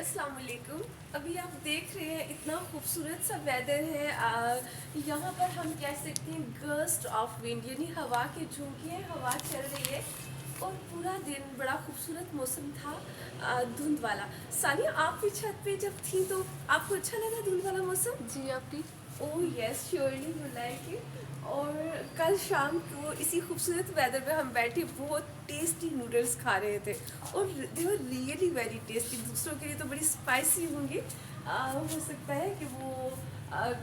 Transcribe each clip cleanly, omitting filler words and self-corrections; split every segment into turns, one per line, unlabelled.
अस्सलाम वालेकुम। अभी आप देख रहे हैं इतना खूबसूरत सा वेदर है। यहाँ पर हम कह सकते हैं गस्ट ऑफ विंड, यानी हवा के झोंके हैं, हवा चल रही है और पूरा दिन बड़ा खूबसूरत मौसम था, धुंध वाला। सानिया, आप भी छत पे जब थी तो आपको अच्छा लगा धुंध वाला मौसम?
जी आप भी।
Oh yes, surely would like it. और कल शाम को इसी खूबसूरत वेदर में हम बैठे बहुत टेस्टी नूडल्स खा रहे थे और दे वर रियली वेरी टेस्टी। दूसरों के लिए तो बड़ी स्पाइसी होंगी, हो सकता है कि वो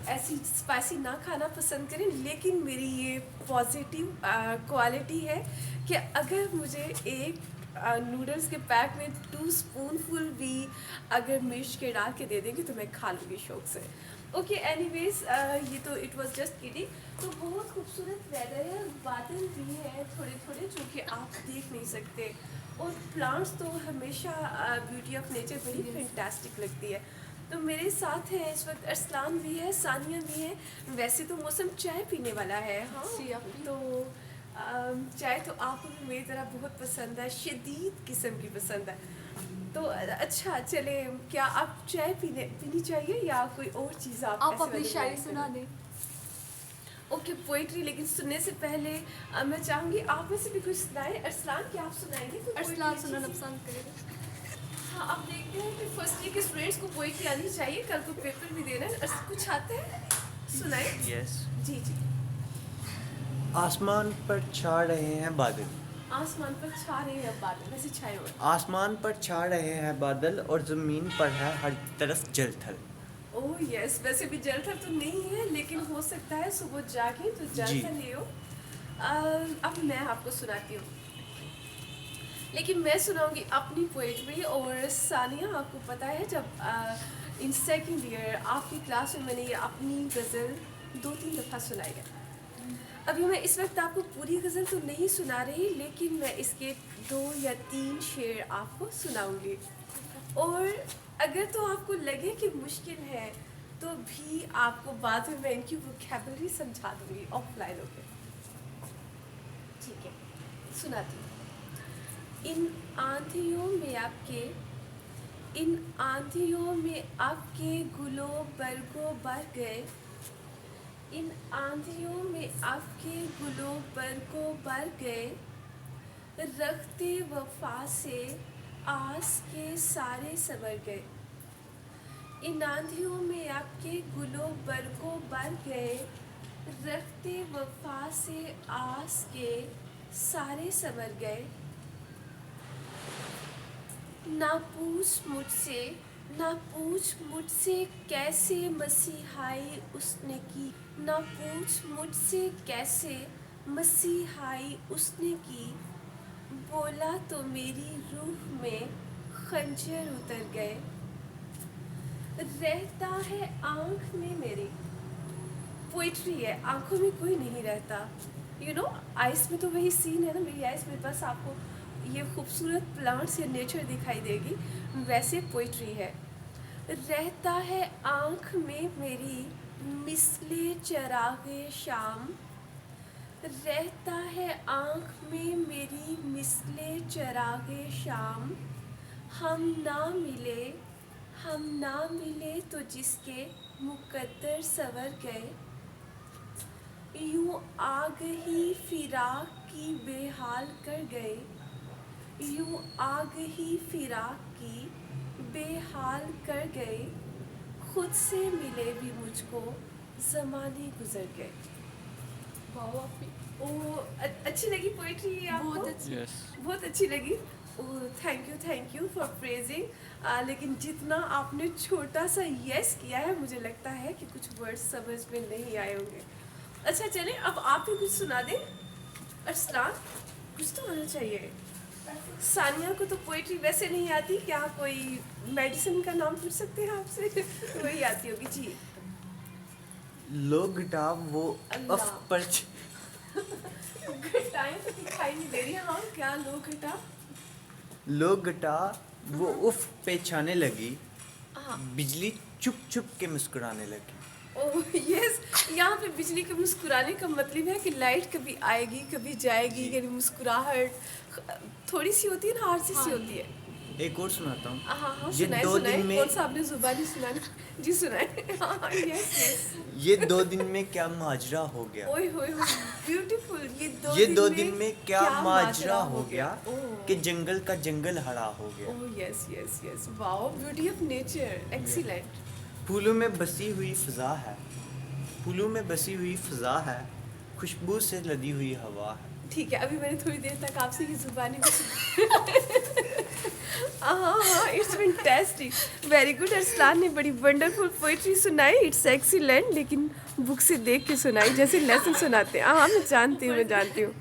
ऐसी स्पाइसी ना खाना पसंद करें, लेकिन मेरी ये पॉजिटिव क्वालिटी है कि अगर मुझे एक नूडल्स के पैक में 2 स्पूनफुल भी अगर मिर्च के डाल के दे देंगे तो मैं खा लूँगी शौक से। ओके एनीवेज, ये तो इट वाज जस्ट किडिंग। तो बहुत खूबसूरत वेदर है, बादल भी है थोड़े थोड़े जो कि आप देख नहीं सकते, और प्लांट्स तो हमेशा ब्यूटी ऑफ नेचर बड़ी फैंटास्टिक लगती है। तो मेरे साथ है इस वक्त अरसलान भी है, सानिया भी है। वैसे तो मौसम चाय पीने वाला है, हाँ
जी आप भी।
तो चाय तो आपको भी मेरी तरह बहुत पसंद है, शदीद किस्म की पसंद है। तो अच्छा चले, क्या आप चाय पीनी चाहिए या कोई और चीज़ आप
आप
ऐसे
अपनी
वाले
शायरी
में
सुना दें।
ओके पोइट्री, लेकिन सुनने से पहले मैं चाहूँगी आप में से भी कुछ सुनाए। अरसलान, क्या आप सुनाएंगे कोई
अरसलान
पोइट्री
सुनाना
अच्छी सी?
पसंद करेगा।
हाँ, आप देखते हैं कि फर्स्ट ईयर के स्टूडेंट्स को पोइट्री आनी चाहिए, कल को पेपर भी देना है। कुछ आता है, सुनाए।
यस।
जी जी।
आसमान पर छा रहे हैं बादल।
आसमान पर छा रहे हैं बादल, वैसे छाए हुए।
आसमान पर छा रहे हैं बादल और ज़मीन पर है हर तरफ जल थल।
ओह यस, वैसे भी जल थल तो नहीं है, लेकिन हो सकता है सुबह जागे तो जल
जी।
थल ले हो। अब मैं आपको सुनाती हूँ, लेकिन मैं सुनाऊंगी अपनी पोइट्री। और सानिया, आपको पता है जब इन सेकंड ईयर आपकी क्लास में मैंने ये अपनी गज़ल 2-3 दफ़ा सुनाई है। अभी मैं इस वक्त आपको पूरी गज़ल तो नहीं सुना रही, लेकिन मैं इसके 2 या 3 शेर आपको सुनाऊंगी। और अगर तो आपको लगे कि मुश्किल है तो भी आपको बाद में मैं इनकी वोकैबुलरी समझा दूंगी ऑफलाइन होकर। ठीक है, सुनाती हूँ। इन आंधियों में आपके इन आंधियों में आपके गुलों बरगों बर गए। इन आंधियों में आपके गुलों बरगों बर गए। रखते वफा से आस के सारे सवर गए। इन आंधियों में आपके गुलों बरगों बर गए। रखते वफा से आस के सारे सवर गए। ना पूछ मुझसे कैसे मसीहाई उसने की। ना पूछ मुझसे कैसे मसीहाई उसने की। बोला तो मेरी रूह में खंजर उतर गए। रहता है आँख में मेरी, पोइट्री है, आंखों में कोई नहीं रहता। यू नो, आइस में तो वही सीन है ना, मेरी आइस में बस आपको ये खूबसूरत प्लांट्स या नेचर दिखाई देगी, वैसे पोइट्री है। रहता है आँख में मेरी मिसले चिरागे शाम। रहता है आँख में मेरी मिसले चिरागे शाम। हम ना मिले तो जिसके मुकद्दर सवर गए। यूं आग ही फिराक की बेहाल कर गए। यूं आग ही फिराक की बेहाल कर गए। खुद से मिले भी मुझको ज़माने गुजर गए।
वाह आप भी।
अच्छी लगी पोइट्री आपको?
बहुत अच्छी।
यस।
बहुत अच्छी लगी। Oh thank you for praising. लेकिन जितना आपने छोटा सा यस किया है, मुझे लगता है कि कुछ वर्ड्स समझ में नहीं आए होंगे। अच्छा चलें, अब आप भी कुछ सुना दें। अरसलान, कुछ तो आना चाहिए। सानिया को तो पोइट्री वैसे नहीं आती, क्या कोई मेडिसिन का नाम पूछ सकते हैं आपसे? वही आती होगी जी।
लोग घटा वो
अल्लाह।
अफ पर
घटाएं तो दिखाई नहीं दे रही। हाँ, क्या लोग घटा?
लोग घटा वो उफ पे छाने लगी।
हाँ।
बिजली चुप चुप के मुस्कुराने लगी।
ओह यस, यहाँ पे बिजली के मुस्कुराने का मतलब है कि लाइट कभी आएगी कभी जाएगी,
जी।
यानी मुस्कुराहट थोड़ी सी होती है ना, आरसी सी
हाँ।
होती है।
एक और सुनाता हूँ।
हाँ हाँ
ये
सुनाए
2
सुनाए
दिन में
कौन सा आपने जुबानी सुनाना जी सुनाए हाँ यस यस
ये 2 दिन में क्या माजरा हो गया।
ओए होए होए ब्यूटीफुल
ये 2 दिन में क्या माजरा हो गया
ओह
कि जंगल का जंगल हरा हो गया।
Oh yes yes yes wow beauty of nature excellent
फूलों में बसी हुई फ़िज़ा है, फूलों में बसी हुई फ़िज़ा है, खुशबू से लदी हुई हवा है।
ठीक है अभी मैंने थोड़ी देर तक आपसे ये जुबानी भी हाँ हाँ it's fantastic very good. Arsalan ने बड़ी वंडरफुल पोइट्री सुनाई इट्स एक्सीलेंट लेकिन बुक से देख के सुनाई जैसे लेसन सुनाते हैं। हाँ मैं जानती हूँ